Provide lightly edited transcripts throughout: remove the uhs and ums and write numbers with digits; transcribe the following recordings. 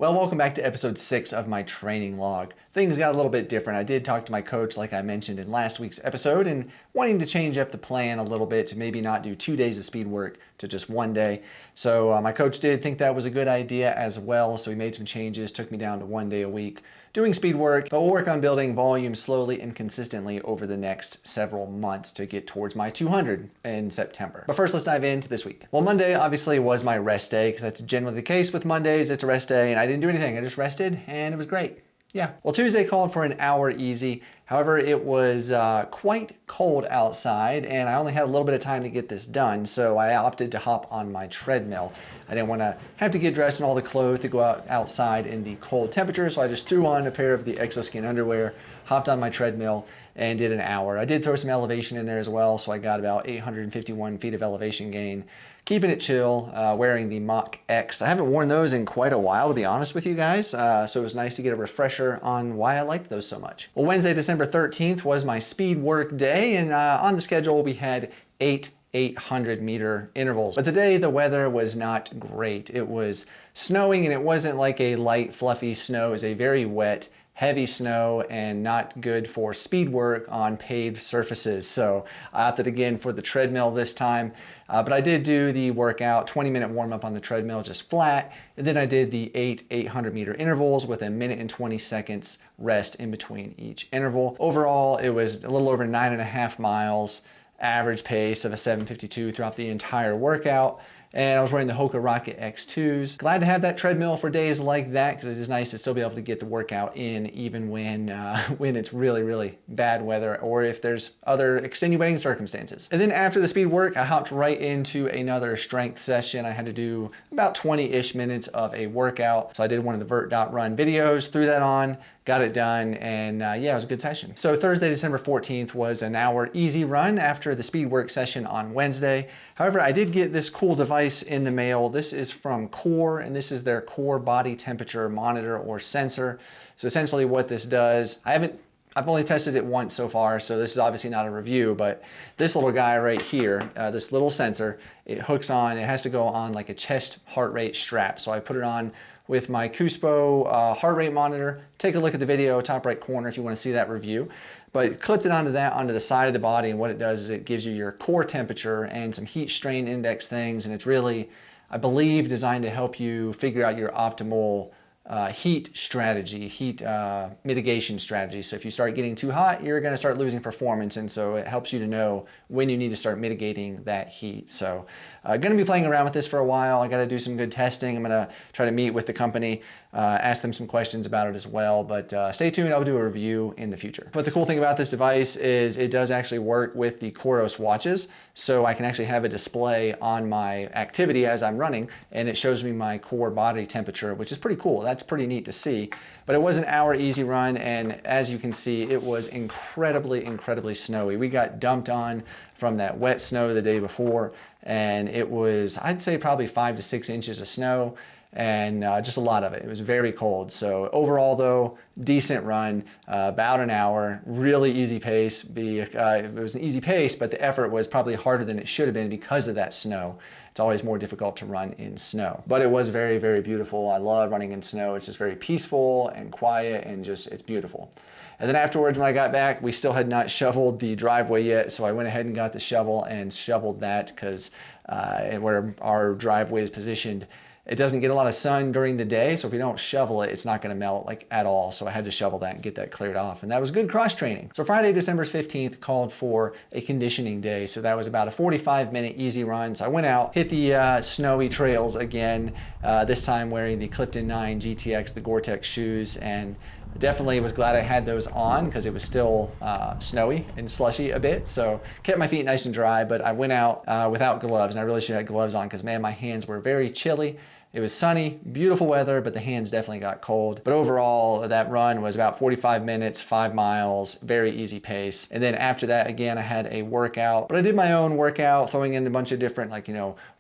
Well, welcome back to episode 6 of my training log. Things got a little bit different. I did talk to my coach like I mentioned in last week's episode and wanting to change up the plan a little bit to maybe not do 2 days of speed work to just 1 day. So my coach did think that was a good idea as well. So he made some changes, took me down to 1 day a week doing speed work, but we'll work on building volume slowly and consistently over the next several months to get towards my 200 in September. But first, let's dive into this week. Well, Monday obviously was my rest day because that's generally the case with Mondays. It's a rest day and I didn't do anything. I just rested and it was great. Yeah. Well, Tuesday called for an hour easy. However, it was quite cold outside and I only had a little bit of time to get this done. So I opted to hop on my treadmill. I didn't want to have to get dressed in all the clothes to go outside in the cold temperature. So I just threw on a pair of the exoskin underwear, hopped on my treadmill and did an hour. I did throw some elevation in there as well. So I got about 851 feet of elevation gain. Keeping it chill, wearing the Mach X. I haven't worn those in quite a while, to be honest with you guys, so it was nice to get a refresher on why I liked those so much. Well, Wednesday, December 13th was my speed work day, and on the schedule we had 8 800-meter intervals. But today the weather was not great. It was snowing, and it wasn't like a light, fluffy snow. It was a very wet, heavy snow and not good for speed work on paved surfaces. So I opted again for the treadmill this time, but I did do the workout, 20-minute warm up on the treadmill, just flat. And then I did the 8 800-meter intervals with a minute and 20 seconds rest in between each interval. Overall, it was a little over 9.5 miles, average pace of a 7:52 throughout the entire workout. And I was wearing the Hoka Rocket X2s. Glad to have that treadmill for days like that because it is nice to still be able to get the workout in even when it's really, really bad weather or if there's other extenuating circumstances. And then after the speed work, I hopped right into another strength session. I had to do about 20-ish minutes of a workout. So I did one of the vert.run videos, threw that on, got it done, and yeah, it was a good session. So Thursday, December 14th was an hour easy run after the speed work session on Wednesday. However, I did get this cool device in the mail. This is from Core, and this is their Core body temperature monitor or sensor. So essentially what this does, I've only tested it once so far, so this is obviously not a review, but this little guy right here, this little sensor, it hooks on, it has to go on like a chest heart rate strap. So I put it on with my Cuspo heart rate monitor. Take a look at the video, top right corner if you want to see that review. But clipped it onto the side of the body, and what it does is it gives you your core temperature and some heat strain index things, and it's really, I believe, designed to help you figure out your optimal heat strategy, heat mitigation strategy. So if you start getting too hot, you're going to start losing performance, and so it helps you to know when you need to start mitigating that heat. So going to be playing around with this for a while. I got to do some good testing. I'm going to try to meet with the company, ask them some questions about it as well, but stay tuned. I'll do a review in the future. But the cool thing about this device is it does actually work with the Coros watches, so I can actually have a display on my activity as I'm running, and it shows me my core body temperature, which is pretty cool. That's pretty neat to see. But it was an hour easy run, and as you can see, it was incredibly, incredibly snowy. We got dumped on from that wet snow the day before, and it was, I'd say, probably 5 to 6 inches of snow, and just a lot of it. It was very cold. So overall though, decent run, about an hour, really easy pace. It was an easy pace, but the effort was probably harder than it should have been because of that snow. It's always more difficult to run in snow, but it was very, very beautiful. I love running in snow. It's just very peaceful and quiet and just, it's beautiful. And then afterwards, when I got back, we still had not shoveled the driveway yet. So I went ahead and got the shovel and shoveled that because where our driveway is positioned, it doesn't get a lot of sun during the day, so if you don't shovel it, it's not going to melt like at all. So I had to shovel that and get that cleared off, and that was good cross training. So Friday, December 15th called for a conditioning day, so that was about a 45-minute easy run. So I went out, hit the snowy trails again, this time wearing the Clifton 9 GTX, the Gore-Tex shoes, and definitely was glad I had those on because it was still snowy and slushy a bit, so kept my feet nice and dry. But I went out without gloves, and I really should have had gloves on because, man, my hands were very chilly. It was sunny, beautiful weather, but the hands definitely got cold. But overall, that run was about 45 minutes, 5 miles, very easy pace. And then after that, again, I had a workout, but I did my own workout, throwing in a bunch of different, like,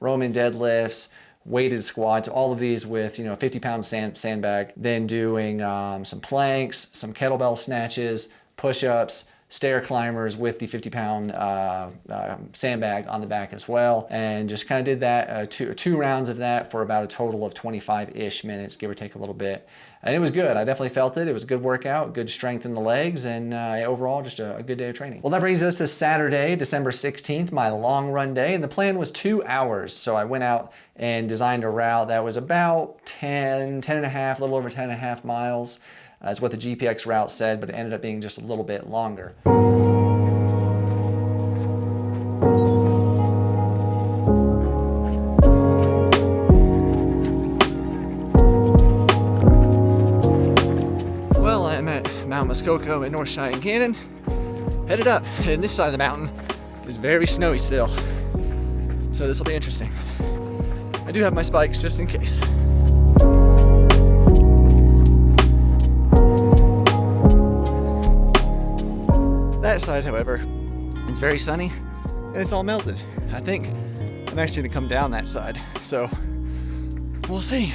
Roman deadlifts, weighted squats, all of these with, 50-pound sandbag, then doing some planks, some kettlebell snatches, push-ups, stair climbers with the 50-pound sandbag on the back as well, and just kind of did that two rounds of that for about a total of 25-ish minutes, give or take a little bit. And it was good. I definitely felt it. It was a good workout, good strength in the legs, and overall just a good day of training. Well, that brings us to Saturday, December 16th, my long run day, and the plan was 2 hours. So I went out and designed a route that was about 10 and a half, a little over 10 and a half miles. That's what the GPX route said, but it ended up being just a little bit longer. Mount Muskoka in North Cheyenne Canyon, headed up, and this side of the mountain is very snowy still, so this will be interesting. I do have my spikes just in case. That side, however, it's very sunny and it's all melted. I think I'm actually gonna come down that side, so we'll see.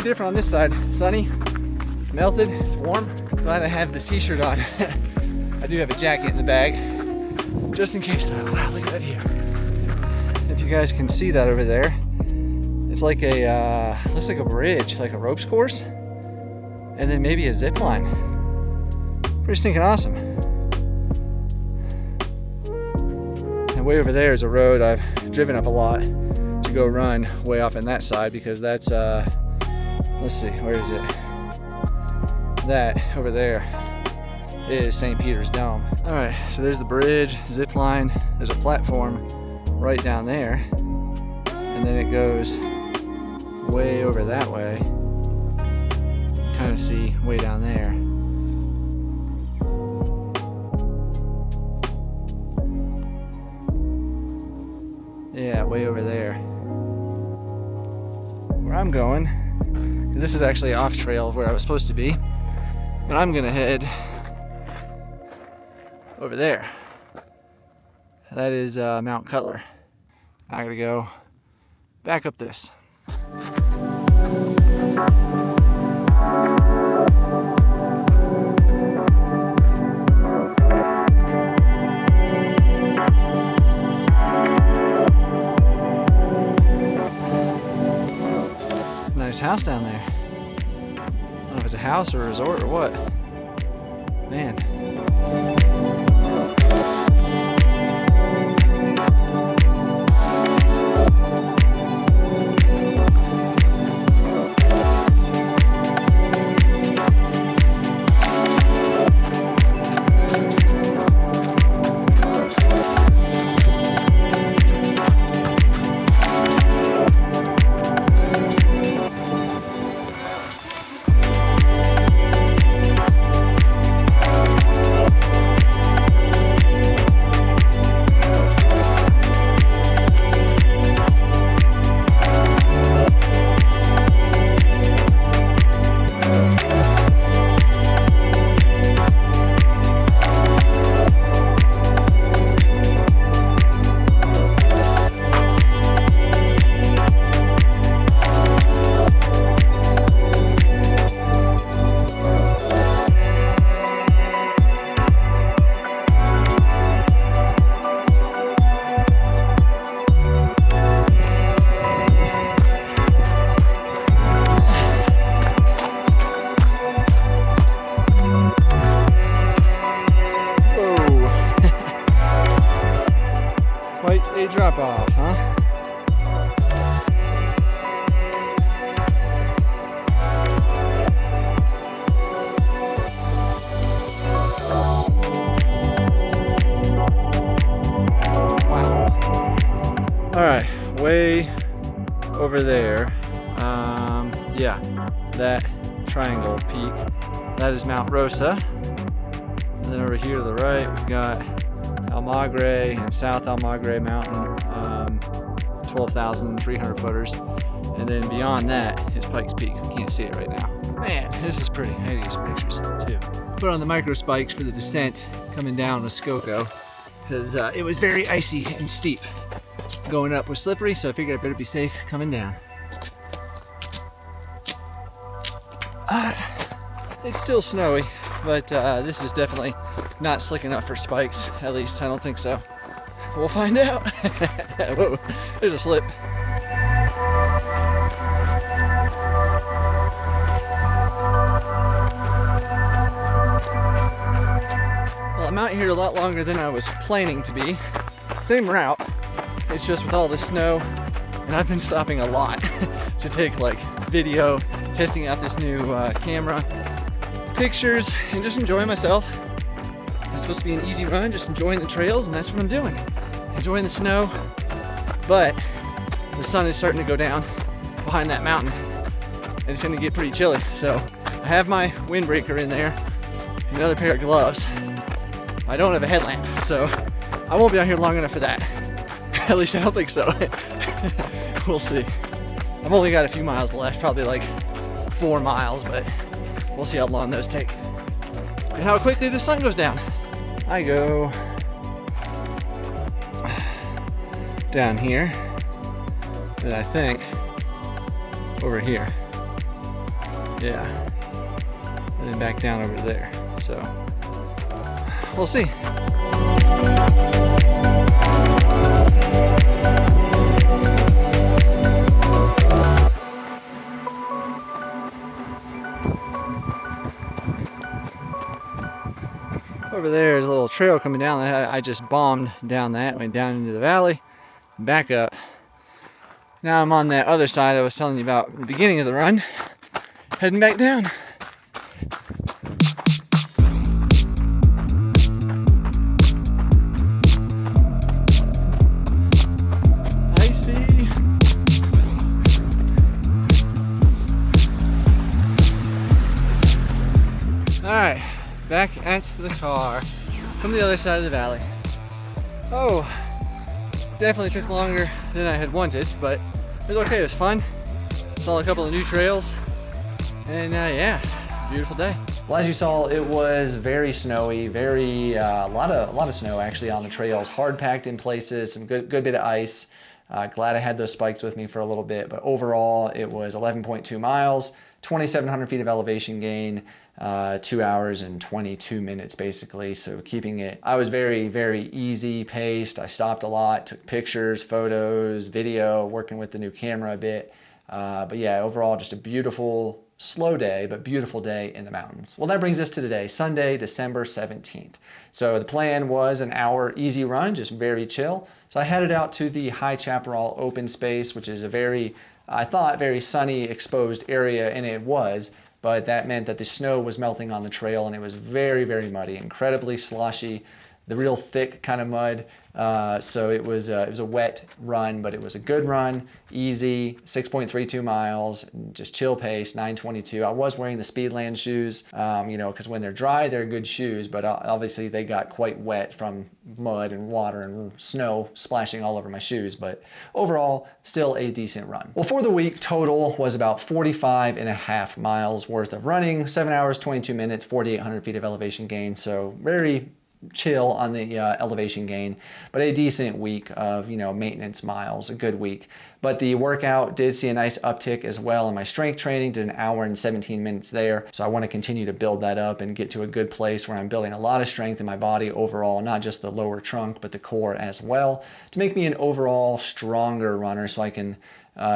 Different on this side. Sunny, melted, it's warm. Glad I have this t-shirt on. I do have a jacket in the bag, just in case though. Wow, look at that view. If you guys can see that over there, it's like a, looks like a bridge, like a ropes course, and then maybe a zip line. Pretty stinking awesome. And way over there is a road I've driven up a lot to go run way off in that side, because that's let's see, where is it? That over there is St. Peter's Dome. All right, so there's the bridge, zip line. There's a platform right down there, and then it goes way over that way. Kind of see way down there. Yeah, way over there. Where I'm going, this is actually off trail of where I was supposed to be, but I'm gonna head over there. That is Mount Cutler. I gotta go back up this. Nice house down there. I don't know if it's a house or a resort or what. Man. Drop off, huh? triangle peak. That is Mount Rosa. And then over here to the right, we've got Almagre and South Almagre Mountain, 12,300 footers. And then beyond that is Pikes Peak. We can't see it right now. Man, this is pretty. I gotta get some pictures too. Put on the micro spikes for the descent coming down Muskoka because it was very icy and steep. Going up was slippery, so I figured I better be safe coming down. It's still snowy, but this is definitely not slick enough for spikes. At least I don't think so. We'll find out. Whoa, there's a slip. Well, I'm out here a lot longer than I was planning to be. Same route, it's just with all the snow, and I've been stopping a lot to take like video, testing out this new camera, pictures, and just enjoying myself. It's supposed to be an easy run, just enjoying the trails, and that's what I'm doing. Enjoying the snow, but the sun is starting to go down behind that mountain, and it's gonna get pretty chilly. So I have my windbreaker in there, and another pair of gloves. I don't have a headlamp, so I won't be out here long enough for that. At least I don't think so. We'll see. I've only got a few miles left, probably like 4 miles, but we'll see how long those take and how quickly the sun goes down. I go down here, and I think over here. Yeah, and then back down over there. So we'll see. Over there is a little trail coming down. I just bombed down that, went down into the valley, back up. Now I'm on that other side I was telling you about at the beginning of the run, heading back down. Alright, back at the car from the other side of the valley. Oh, definitely took longer than I had wanted, but it was okay, it was fun. Saw a couple of new trails, and yeah, beautiful day. Well, as you saw, it was very snowy, a lot of snow actually on the trails, hard packed in places, some good bit of ice. Glad I had those spikes with me for a little bit, but overall it was 11.2 miles, 2,700 feet of elevation gain, 2 hours and 22 minutes basically. So keeping it, I was very easy paced. I stopped a lot, took pictures, photos, video, working with the new camera a bit. But yeah, overall just a beautiful, slow day, but beautiful day in the mountains. Well, that brings us to today, Sunday, December 17th. So the plan was an hour easy run, just very chill. So I headed out to the High Chaparral open space, which is a very, I thought, very sunny, exposed area, and it was, but that meant that the snow was melting on the trail and it was very muddy, incredibly slushy, the real thick kind of mud. So it was a wet run, but it was a good run, easy, 6.32 miles, just chill pace, 9:22. I was wearing the Speedland shoes, you know, because when they're dry, they're good shoes, but obviously they got quite wet from mud and water and snow splashing all over my shoes, but overall, still a decent run. Well, for the week, total was about 45.5 miles worth of running, 7 hours, 22 minutes, 4,800 feet of elevation gain, so very chill on the elevation gain, but a decent week of, you know, maintenance miles, a good week. But the workout did see a nice uptick as well in my strength training, did an hour and 17 minutes there. So I want to continue to build that up and get to a good place where I'm building a lot of strength in my body overall, not just the lower trunk, but the core as well, to make me an overall stronger runner so I can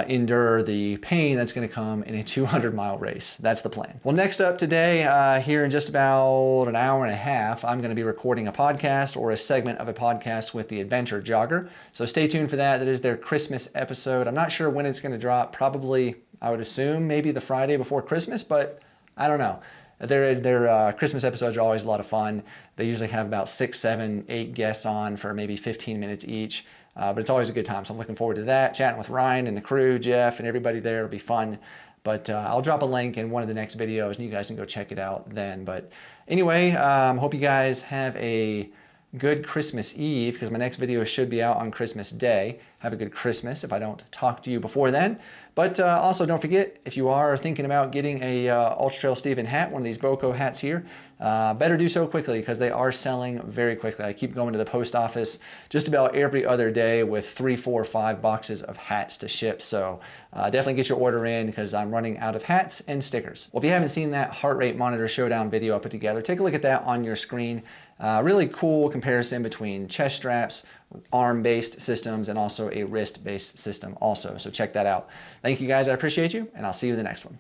endure the pain that's going to come in a 200-mile race. That's the plan. Well, next up today, here in just about an hour and a half, I'm going to be recording a podcast or a segment of a podcast with the Adventure Jogger. So stay tuned for that. That is their Christmas episode. I'm not sure when it's going to drop. Probably, I would assume, maybe the Friday before Christmas, but I don't know. Their Christmas episodes are always a lot of fun. They usually have about 6, 7, 8 guests on for maybe 15 minutes each. But it's always a good time, so I'm looking forward to that. Chatting with Ryan and the crew, Jeff, and everybody there. It'll be fun. But I'll drop a link in one of the next videos and you guys can go check it out then. But anyway, hope you guys have a good Christmas Eve, because my next video should be out on Christmas Day. Have a good Christmas if I don't talk to you before then. But also don't forget, if you are thinking about getting a UltraTrailSteven hat, one of these BOCO hats here, better do so quickly because they are selling very quickly. I keep going to the post office just about every other day with 3, 4, 5 boxes of hats to ship. So definitely get your order in because I'm running out of hats and stickers. Well, if you haven't seen that heart rate monitor showdown video I put together, take a look at that on your screen. Really cool comparison between chest straps, arm-based systems, and also a wrist-based system also. So check that out. Thank you guys, I appreciate you, and I'll see you in the next one.